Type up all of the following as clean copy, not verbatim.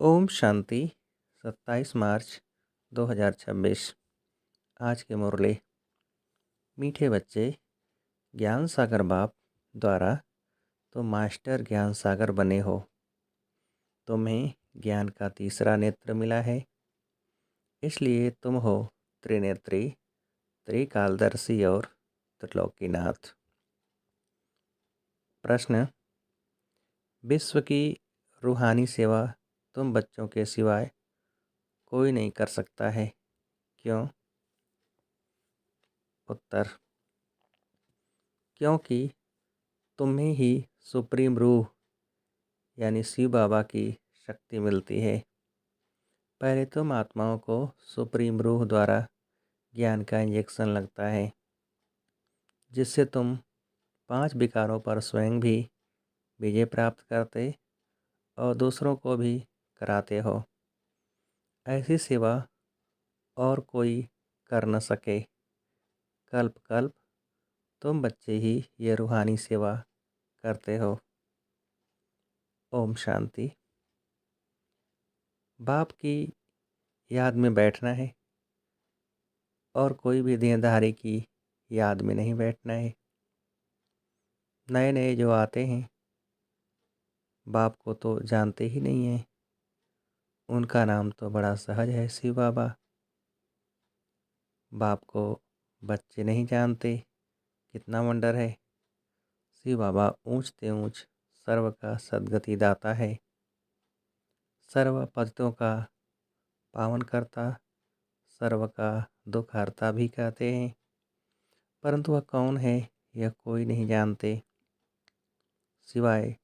ओम शांति। 27 मार्च 2026। आज के मुरली। मीठे बच्चे, ज्ञान सागर बाप द्वारा तो मास्टर ज्ञान सागर बने हो। तुम्हें ज्ञान का तीसरा नेत्र मिला है, इसलिए तुम हो त्रिनेत्री, त्रिकालदर्शी और त्रिलोकीनाथ। प्रश्न: विश्व की रूहानी सेवा तुम बच्चों के सिवाय कोई नहीं कर सकता है, क्यों? उत्तर: क्योंकि तुम्हें ही सुप्रीम रूह यानी शिव बाबा की शक्ति मिलती है। पहले तुम आत्माओं को सुप्रीम रूह द्वारा ज्ञान का इंजेक्शन लगता है, जिससे तुम 5 विकारों पर स्वयं भी विजय प्राप्त करते और दूसरों को भी कराते हो। ऐसी सेवा और कोई कर न सके। कल्प कल्प तुम बच्चे ही ये रूहानी सेवा करते हो। ओम शांति। बाप की याद में बैठना है और कोई भी देनदारी की याद में नहीं बैठना है। नए नए जो आते हैं बाप को तो जानते ही नहीं हैं। उनका नाम तो बड़ा सहज है, शिव बाबा। बाप को बच्चे नहीं जानते, कितना वंडर है। शिव बाबा ऊंचते ऊंच सर्व का सद्गति दाता है, सर्व पतितों का पावन करता, सर्व का दुख हरता भी कहते हैं। परंतु वह कौन है यह कोई नहीं जानते, सिवाय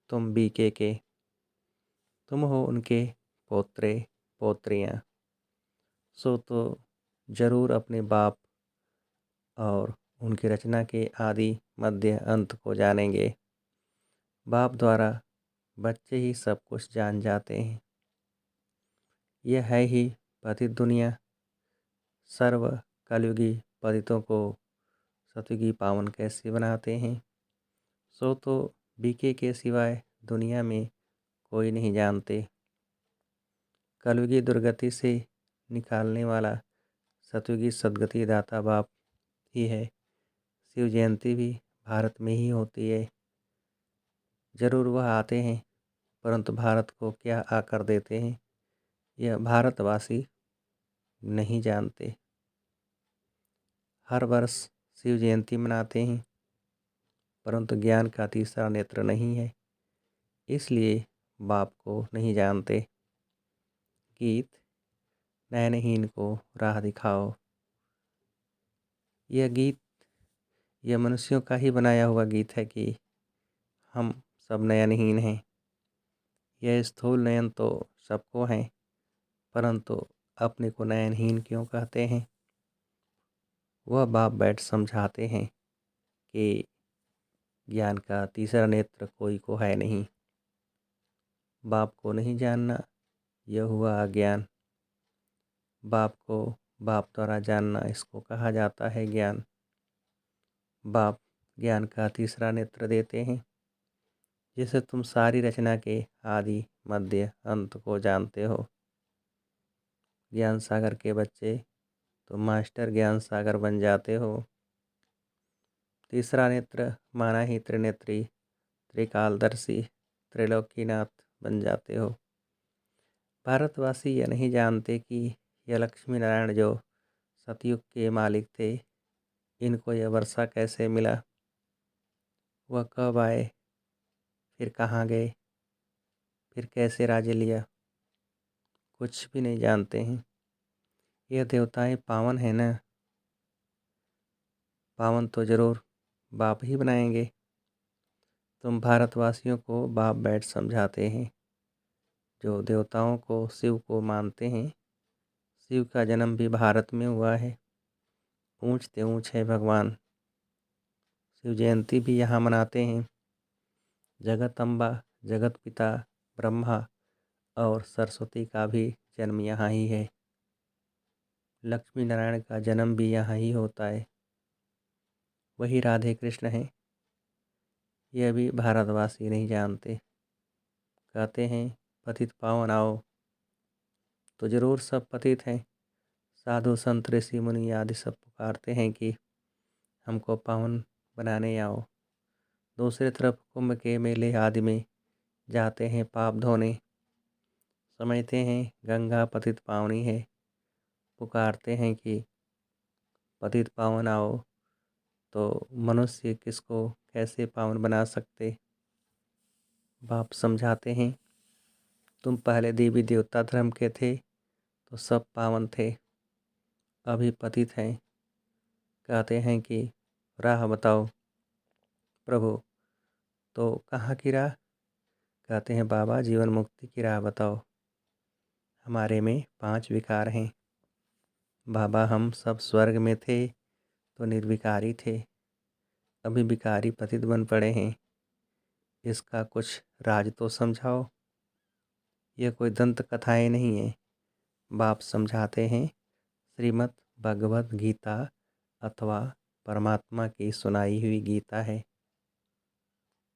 तुम बीके के। तुम हो उनके पोत्रे पोत्रियाँ, सो तो जरूर अपने बाप और उनकी रचना के आदि मध्य अंत को जानेंगे। बाप द्वारा बच्चे ही सब कुछ जान जाते हैं। यह है ही पतित दुनिया। सर्व कलयुगी पतितों को सतयुगी पावन कैसे बनाते हैं, सो तो बीके के सिवाय दुनिया में कोई नहीं जानते। कलयुगी दुर्गति से निकालने वाला सतयुगी सद्गति दाता बाप ही है। शिव जयंती भी भारत में ही होती है। जरूर वह आते हैं, परंतु भारत को क्या आकर देते हैं यह भारतवासी नहीं जानते। हर वर्ष शिव जयंती मनाते हैं, परंतु ज्ञान का तीसरा नेत्र नहीं है, इसलिए बाप को नहीं जानते। गीत: नयनहीन को राह दिखाओ। यह गीत यह मनुष्यों का ही बनाया हुआ गीत है कि हम सब नयनहीन हैं। यह स्थूल नयन तो सबको हैं, परंतु अपने को नयनहीन क्यों कहते हैं? वह बाप बैठ समझाते हैं कि ज्ञान का तीसरा नेत्र कोई को है नहीं। बाप को नहीं जानना यह हुआ अज्ञान। बाप को बाप द्वारा जानना, इसको कहा जाता है ज्ञान। बाप ज्ञान का तीसरा नेत्र देते हैं, जिससे तुम सारी रचना के आदि मध्य अंत को जानते हो। ज्ञान सागर के बच्चे तो मास्टर ज्ञान सागर बन जाते हो। तीसरा नेत्र माना ही त्रिनेत्री, त्रिकालदर्शी, त्रिलोकीनाथ बन जाते हो। भारतवासी यह नहीं जानते कि यह लक्ष्मी नारायण जो सतयुग के मालिक थे, इनको यह वर्षा कैसे मिला, वह कब आए, फिर कहाँ गए, फिर कैसे राज्य लिया, कुछ भी नहीं जानते हैं। यह देवताएं पावन है ना, पावन तो जरूर बाप ही बनाएंगे। तुम भारतवासियों को बाप बैठ समझाते हैं। जो देवताओं को शिव को मानते हैं, शिव का जन्म भी भारत में हुआ है। ऊंचते ऊंच है भगवान। शिव जयंती भी यहाँ मनाते हैं। जगत अम्बा, जगत पिता ब्रह्मा और सरस्वती का भी जन्म यहाँ ही है। लक्ष्मी नारायण का जन्म भी यहाँ ही होता है। वही राधे कृष्ण हैं। यह भी भारतवासी नहीं जानते। कहते हैं पतित पावन आओ, तो जरूर सब पतित हैं। साधु संत ऋषि मुनि आदि सब पुकारते हैं कि हमको पावन बनाने आओ। दूसरी तरफ कुंभ के मेले आदि में जाते हैं पाप धोने। समझते हैं गंगा पतित पावनी है। पुकारते हैं कि पतित पावन आओ। तो मनुष्य किसको कैसे पावन बना सकते। बाप समझाते हैं तुम पहले देवी देवता धर्म के थे तो सब पावन थे, अभी पतित हैं। कहते हैं कि राह बताओ प्रभु। तो कहाँ की राह। कहते हैं बाबा जीवन मुक्ति की राह बताओ। हमारे में 5 विकार हैं। बाबा हम सब स्वर्ग में थे तो निर्विकारी थे, अभी विकारी पतित बन पड़े हैं। इसका कुछ राज तो समझाओ। यह कोई दंत कथाएं नहीं है। बाप समझाते हैं श्रीमद् भगवद गीता अथवा परमात्मा की सुनाई हुई गीता है।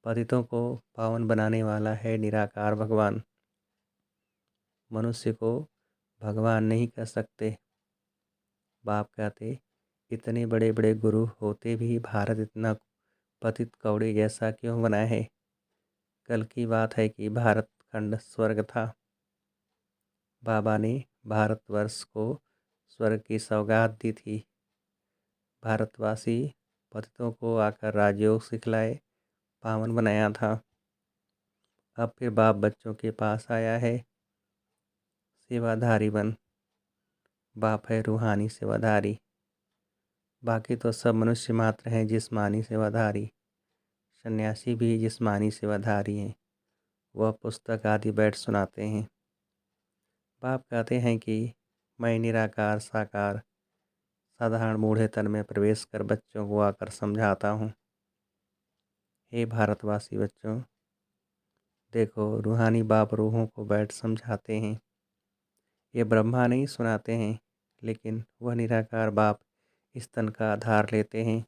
पतितों को पावन बनाने वाला है निराकार भगवान। मनुष्य को भगवान नहीं कह सकते। बाप कहते इतने बड़े बड़े गुरु होते भी भारत इतना पतित कौड़े जैसा क्यों बना है। कल की बात है कि भारत खंड स्वर्ग था। बाबा ने भारतवर्ष को स्वर्ग की सौगात दी थी। भारतवासी पतितों को आकर राजयोग सिखलाए पावन बनाया था। अब फिर बाप बच्चों के पास आया है सेवाधारी बन। बाप है रूहानी सेवाधारी। बाकी तो सब मनुष्य मात्र हैं जिस्मानी सेवाधारी। सन्यासी भी जिस्मानी सेवाधारी हैं। वह पुस्तक आदि बैठ सुनाते हैं। बाप कहते हैं कि मैं निराकार साकार साधारण बूढ़े तन में प्रवेश कर बच्चों को आकर समझाता हूँ। हे भारतवासी बच्चों, देखो रूहानी बाप रूहों को बैठ समझाते हैं। ये ब्रह्मा नहीं सुनाते हैं, लेकिन वह निराकार बाप इस तन का आधार लेते हैं।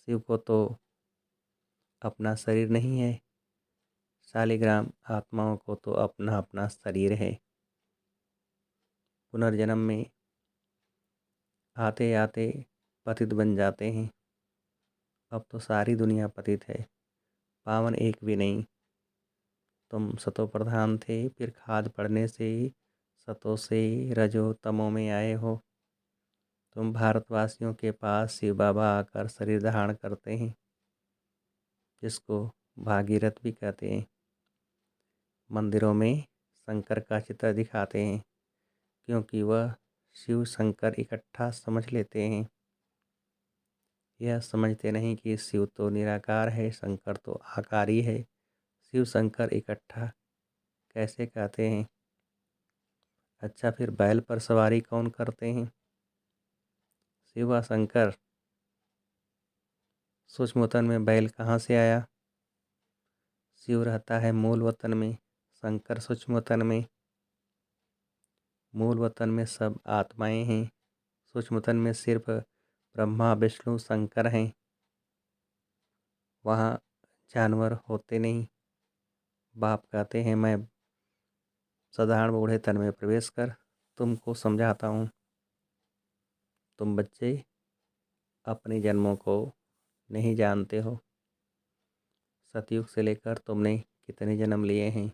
शिव को तो अपना शरीर नहीं है। शालिग्राम आत्माओं को तो अपना अपना शरीर है। पुनर्जन्म में आते आते पतित बन जाते हैं। अब तो सारी दुनिया पतित है, पावन एक भी नहीं। तुम सतो प्रधान थे, फिर खाद पड़ने से सतो से रजो तमो में आए हो। तुम भारतवासियों के पास शिव बाबा आकर शरीर धारण करते हैं, जिसको भागीरथ भी कहते हैं। मंदिरों में शंकर का चित्र दिखाते हैं, क्योंकि वह शिव शंकर इकट्ठा समझ लेते हैं। यह समझते नहीं कि शिव तो निराकार है, शंकर तो आकारी है। शिव शंकर इकट्ठा कैसे कहते हैं। अच्छा फिर बैल पर सवारी कौन करते हैं। शिव व शंकर। सूक्ष्म वतन में बैल कहाँ से आया। शिव रहता है मूल वतन में, शंकर सूक्ष्म वतन में। मूल वतन में सब आत्माएं हैं, सूक्ष्म वतन में सिर्फ ब्रह्मा विष्णु शंकर हैं। वहाँ जानवर होते नहीं। बाप कहते हैं मैं साधारण बूढ़े तन में प्रवेश कर तुमको समझाता हूँ। तुम बच्चे अपने जन्मों को नहीं जानते हो। सतयुग से लेकर तुमने कितने जन्म लिए हैं।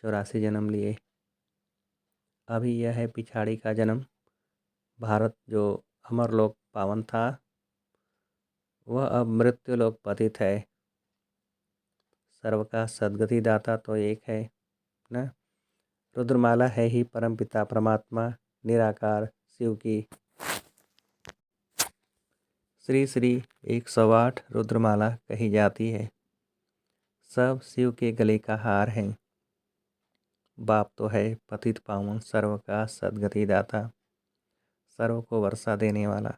84 जन्म लिए। अभी यह है पिछाड़ी का जन्म। भारत जो अमरलोक पावन था, वह अब मृत्युलोक पतित है। सर्व का सद्गति दाता तो एक है न। रुद्रमाला है ही परमपिता परमात्मा निराकार शिव की। श्री श्री 108 रुद्रमाला कही जाती है। सब शिव के गले का हार हैं। बाप तो है पतित पावन सर्व का सद्गति दाता, सर्व को वर्षा देने वाला।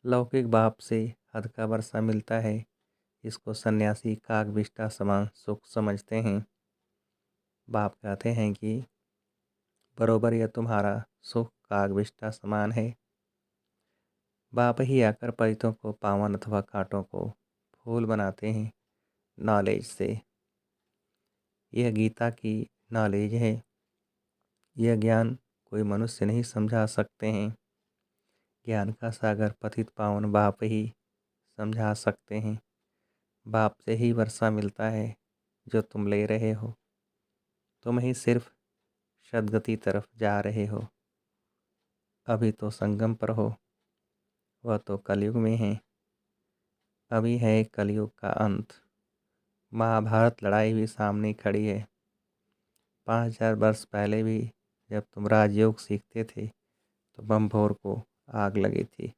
लौकिक बाप से हद का वर्षा मिलता है। इसको सन्यासी कागविष्टा समान सुख समझते हैं। बाप कहते हैं कि बरोबर यह तुम्हारा सुख कागविष्टा समान है। बाप ही आकर पतितों को पावन अथवा कांटों को फूल बनाते हैं नॉलेज से। यह गीता की नॉलेज है। यह ज्ञान कोई मनुष्य नहीं समझा सकते हैं। ज्ञान का सागर पतित पावन बाप ही समझा सकते हैं। बाप से ही वर्षा मिलता है जो तुम ले रहे हो। तुम ही सिर्फ सद्गति तरफ जा रहे हो। अभी तो संगम पर हो, वह तो कलयुग में है। अभी है कलयुग का अंत। महाभारत लड़ाई भी सामने खड़ी है। 5000 वर्ष पहले भी जब तुम राजयोग सीखते थे तो बम्भोर को आग लगी थी।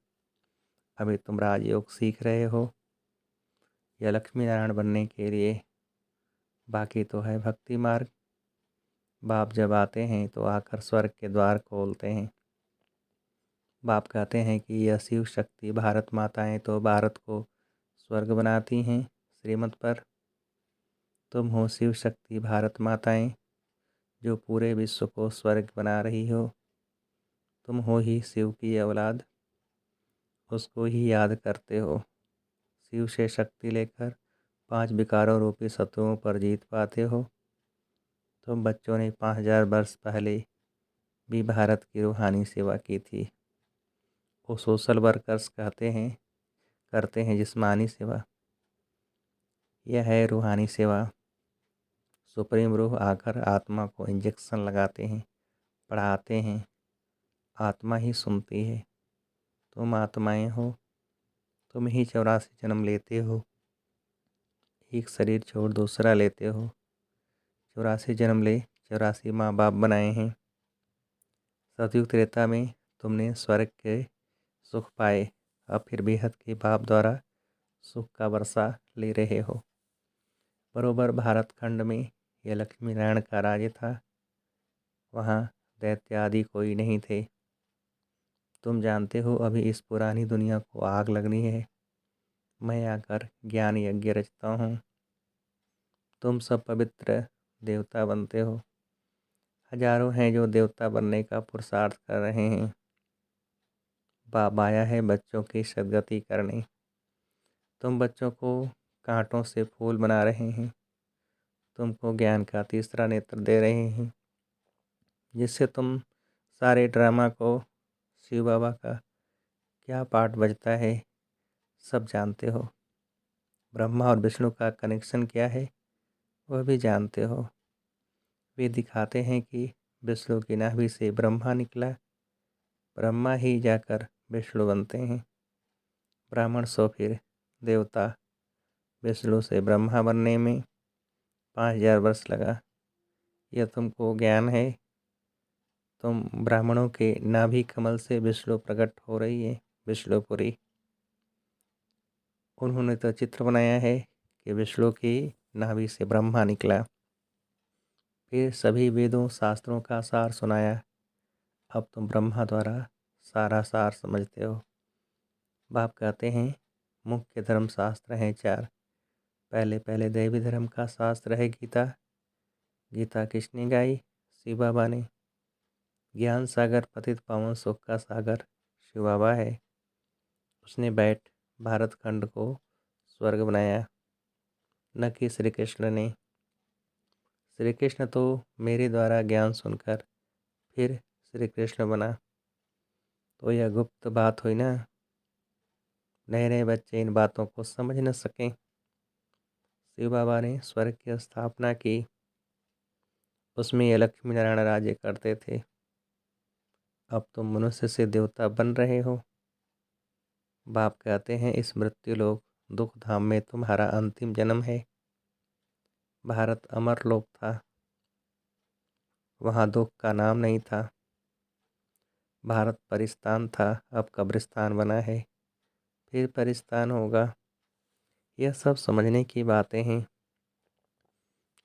अभी तुम राजयोग सीख रहे हो या लक्ष्मी नारायण बनने के लिए। बाकी तो है भक्ति मार्ग। बाप जब आते हैं तो आकर स्वर्ग के द्वार खोलते हैं। बाप कहते हैं कि यह शिव शक्ति भारत माताएं तो भारत को स्वर्ग बनाती हैं श्रीमत पर। तुम हो शिव शक्ति भारत माताएं जो पूरे विश्व को स्वर्ग बना रही हो। तुम हो ही शिव की औलाद, उसको ही याद करते हो। शिव से शक्ति लेकर 5 विकारों रूपी शत्रुओं पर जीत पाते हो। तुम बच्चों ने 5000 वर्ष पहले भी भारत की रूहानी सेवा की थी। वो सोशल वर्कर्स करते हैं जिस्मानी सेवा। यह है रूहानी सेवा। सुप्रीम रूह आकर आत्मा को इंजेक्शन लगाते हैं, पढ़ाते हैं। आत्मा ही सुनती है। तुम आत्माएं हो। तुम ही 84 जन्म लेते हो। एक शरीर छोड़ दूसरा लेते हो। 84 जन्म ले 84 माँ बाप बनाए हैं। सतयुग त्रेता में तुमने स्वर्ग के सुख पाए। अब फिर बेहद के बाप द्वारा सुख का वर्षा ले रहे हो। बरोबर भारत खंड में यह लक्ष्मी नारायण का राज्य था। वहाँ दैत्य आदि कोई नहीं थे। तुम जानते हो अभी इस पुरानी दुनिया को आग लगनी है। मैं आकर ज्ञान यज्ञ रचता हूँ। तुम सब पवित्र देवता बनते हो। हजारों हैं जो देवता बनने का पुरुषार्थ कर रहे हैं। बाप आया है बच्चों की सद्गति करने। तुम बच्चों को कांटों से फूल बना रहे हैं। तुमको ज्ञान का तीसरा नेत्र दे रहे हैं, जिससे तुम सारे ड्रामा को शिव बाबा का क्या पार्ट बजता है सब जानते हो। ब्रह्मा और विष्णु का कनेक्शन क्या है वह भी जानते हो। वे दिखाते हैं कि विष्णु की नाभि से ब्रह्मा निकला। ब्रह्मा ही जाकर विष्णु बनते हैं। ब्राह्मण सो फिर देवता। विष्णु से ब्रह्मा बनने में 5000 वर्ष लगा। यह तुमको ज्ञान है। तुम ब्राह्मणों के नाभि कमल से विष्णु प्रकट हो रही है विष्णुपुरी। उन्होंने तो चित्र बनाया है कि विष्णु की नाभि से ब्रह्मा निकला। फिर सभी वेदों शास्त्रों का सार सुनाया। अब तुम ब्रह्मा द्वारा सारा सार समझते हो। बाप कहते हैं मुख्य धर्म शास्त्र हैं 4। पहले दैवी धर्म का शास्त्र है गीता। गीता किसने गाई? शिव बाबा ने। ज्ञान सागर पतित पावन सुख का सागर शिव बाबा है। उसने बैठ भारत खंड को स्वर्ग बनाया, न कि श्री कृष्ण ने। श्री कृष्ण तो मेरे द्वारा ज्ञान सुनकर फिर श्री कृष्ण बना। तो यह गुप्त बात हुई ना। नए नए बच्चे इन बातों को समझ न सकें। शिव बाबा ने स्वर्ग की स्थापना की। उसमें ये लक्ष्मी नारायण राज्य करते थे। अब तुम मनुष्य से देवता बन रहे हो। बाप कहते हैं इस मृत्यु लोक दुख धाम में तुम्हारा अंतिम जन्म है। भारत अमर लोक था। वहाँ दुख का नाम नहीं था। भारत परिस्तान था, अब कब्रिस्तान बना है, फिर परिस्तान होगा। यह सब समझने की बातें हैं।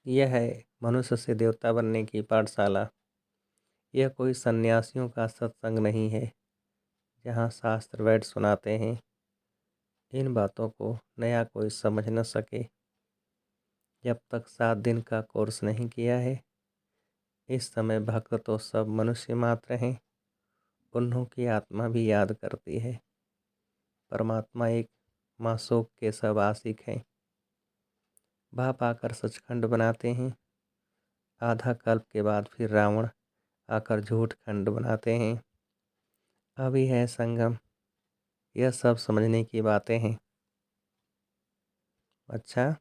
यह है मनुष्य से देवता बनने की पाठशाला। यह कोई सन्यासियों का सत्संग नहीं है जहाँ शास्त्र वैद सुनाते हैं। इन बातों को नया कोई समझ न सके जब तक 7 दिन का कोर्स नहीं किया है। इस समय भक्त तो सब मनुष्य मात्र हैं। उन्हों की आत्मा भी याद करती है। परमात्मा एक, मासूक के सब आशिक हैं। बाप आकर सचखंड बनाते हैं। आधा कल्प के बाद फिर रावण आकर झूठ खंड बनाते हैं। अभी है संगम, यह सब समझने की बातें हैं। अच्छा,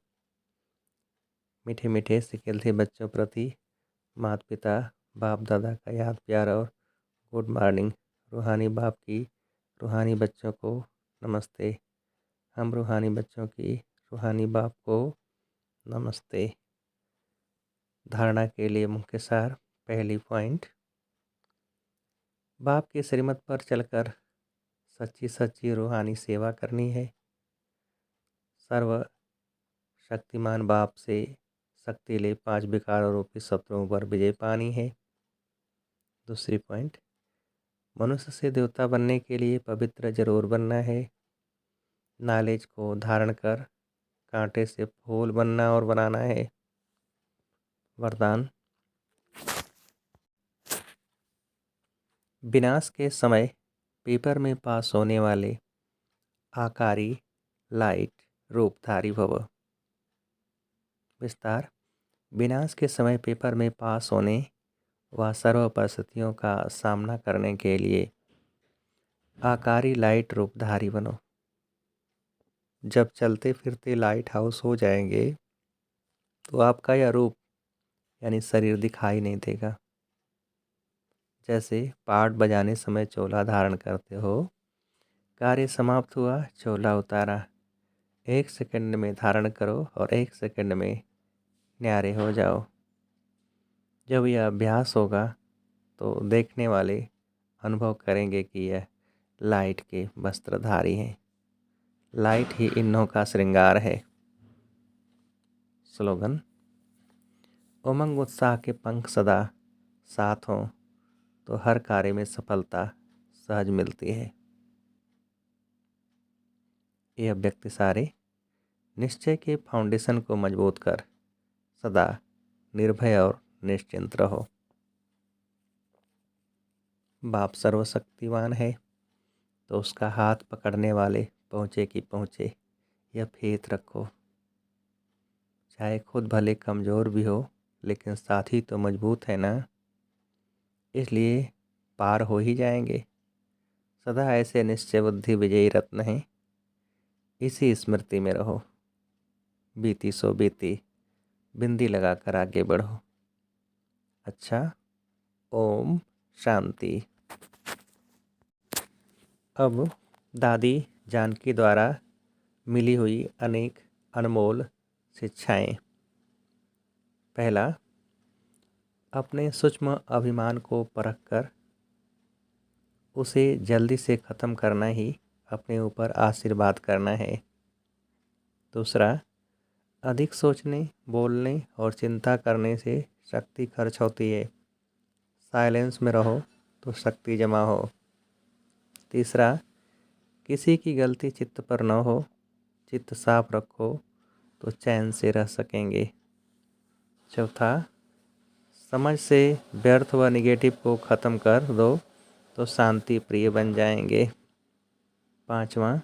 मीठे मीठे से खिलते बच्चों प्रति माता पिता बाप दादा का याद प्यार और गुड मॉर्निंग। रूहानी बाप की रूहानी बच्चों को नमस्ते। हम रूहानी बच्चों की रूहानी बाप को नमस्ते। धारणा के लिए मुख्य सार। पहली पॉइंट, बाप के श्रीमत पर चलकर सच्ची सच्ची रूहानी सेवा करनी है। सर्व शक्तिमान बाप से शक्ति ले 5 विकारों रूपी शत्रुओं पर विजय पानी है। दूसरी पॉइंट, मनुष्य से देवता बनने के लिए पवित्र जरूर बनना है। नॉलेज को धारण कर कांटे से फूल बनना और बनाना है। वरदान, विनाश के समय पेपर में पास होने वाले आकारी लाइट रूपधारी भव। विस्तार, विनाश के समय पेपर में पास होने व सर्व परिस्थितियों का सामना करने के लिए आकारी लाइट रूपधारी बनो। जब चलते फिरते लाइट हाउस हो जाएंगे तो आपका यह रूप यानी शरीर दिखाई नहीं देगा। जैसे पाठ बजाने समय चोला धारण करते हो, कार्य समाप्त हुआ चोला उतारा, 1 सेकंड में धारण करो और 1 सेकंड में न्यारे हो जाओ। जब यह अभ्यास होगा तो देखने वाले अनुभव करेंगे कि यह लाइट के वस्त्रधारी हैं। लाइट ही इन्हों का श्रृंगार है। स्लोगन, उमंग उत्साह के पंख सदा साथ हों तो हर कार्य में सफलता सहज मिलती है। ये अव्यक्त सारे निश्चय के फाउंडेशन को मजबूत कर सदा निर्भय और निश्चिंत रहो। बाप सर्वशक्तिवान है तो उसका हाथ पकड़ने वाले पहुँचे कि पहुँचे यह फेथ रखो। चाहे खुद भले कमज़ोर भी हो लेकिन साथी तो मजबूत है ना, इसलिए पार हो ही जाएंगे। सदा ऐसे निश्चय बुद्धि विजयी रत्न हैं, इसी स्मृति में रहो। बीती सो बीती, बिंदी लगाकर आगे बढ़ो। अच्छा, ओम शांति। अब दादी जानकी द्वारा मिली हुई अनेक अनमोल शिक्षाएं। पहला, अपने सूक्ष्म अभिमान को परखकर उसे जल्दी से ख़त्म करना ही अपने ऊपर आशीर्वाद करना है। दूसरा, अधिक सोचने, बोलने और चिंता करने से शक्ति खर्च होती है। साइलेंस में रहो तो शक्ति जमा हो। तीसरा, किसी की गलती चित्त पर न हो, चित्त साफ रखो तो चैन से रह सकेंगे। चौथा, समझ से व्यर्थ व निगेटिव को ख़त्म कर दो तो शांति प्रिय बन जाएंगे। पांचवा,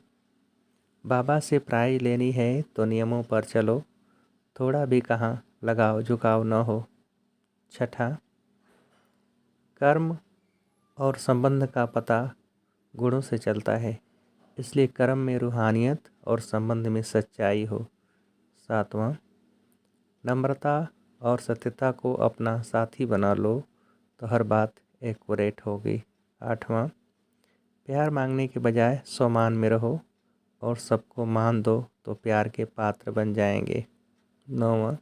बाबा से प्राइज लेनी है तो नियमों पर चलो, थोड़ा भी कहाँ लगाव झुकाव न हो। छठा, कर्म और संबंध का पता गुणों से चलता है, इसलिए कर्म में रूहानियत और संबंध में सच्चाई हो। सातवां, नम्रता और सत्यता को अपना साथी बना लो तो हर बात एक्यूरेट होगी। आठवां, प्यार मांगने के बजाय सम्मान में रहो और सबको मान दो तो प्यार के पात्र बन जाएंगे। नौवां,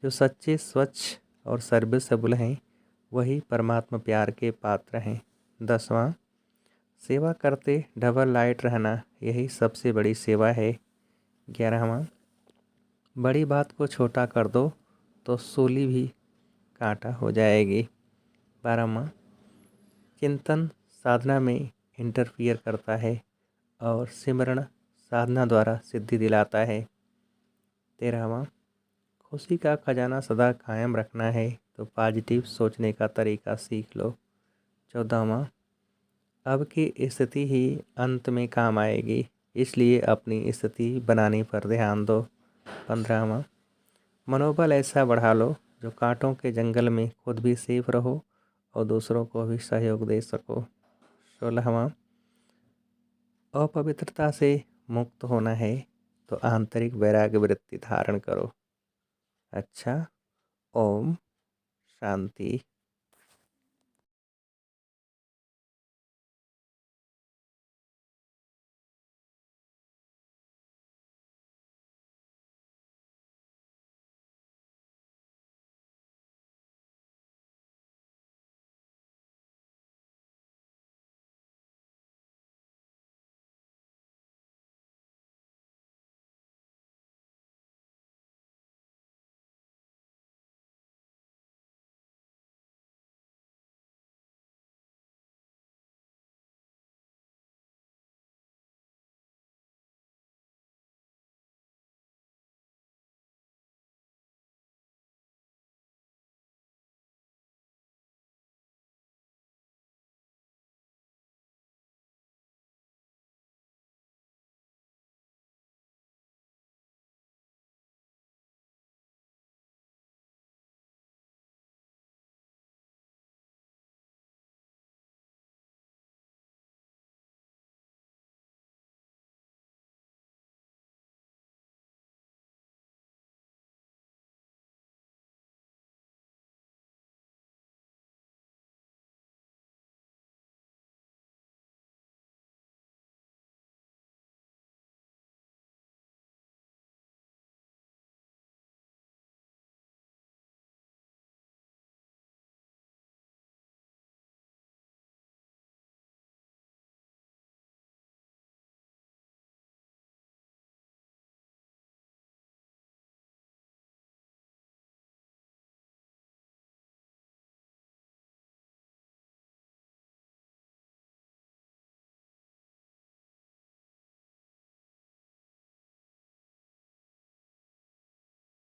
जो सच्चे, स्वच्छ और सर्विसेबल हैं वही परमात्मा प्यार के पात्र हैं। 10वां, सेवा करते डबल लाइट रहना यही सबसे बड़ी सेवा है। 11वां, बड़ी बात को छोटा कर दो तो सूली भी कांटा हो जाएगी। 12वां, चिंतन साधना में इंटरफियर करता है और सिमरण साधना द्वारा सिद्धि दिलाता है। 13वां, खुशी का खजाना सदा कायम रखना है तो पॉजिटिव सोचने का तरीका सीख लो। 14वां, अब की स्थिति ही अंत में काम आएगी, इसलिए अपनी स्थिति बनाने पर ध्यान दो। 15वां, मनोबल ऐसा बढ़ा लो जो कांटों के जंगल में खुद भी सेफ रहो और दूसरों को भी सहयोग दे सको। 16वां, अपवित्रता से मुक्त होना है तो आंतरिक वैराग्य वृत्ति धारण करो। अच्छा, ओम शांति।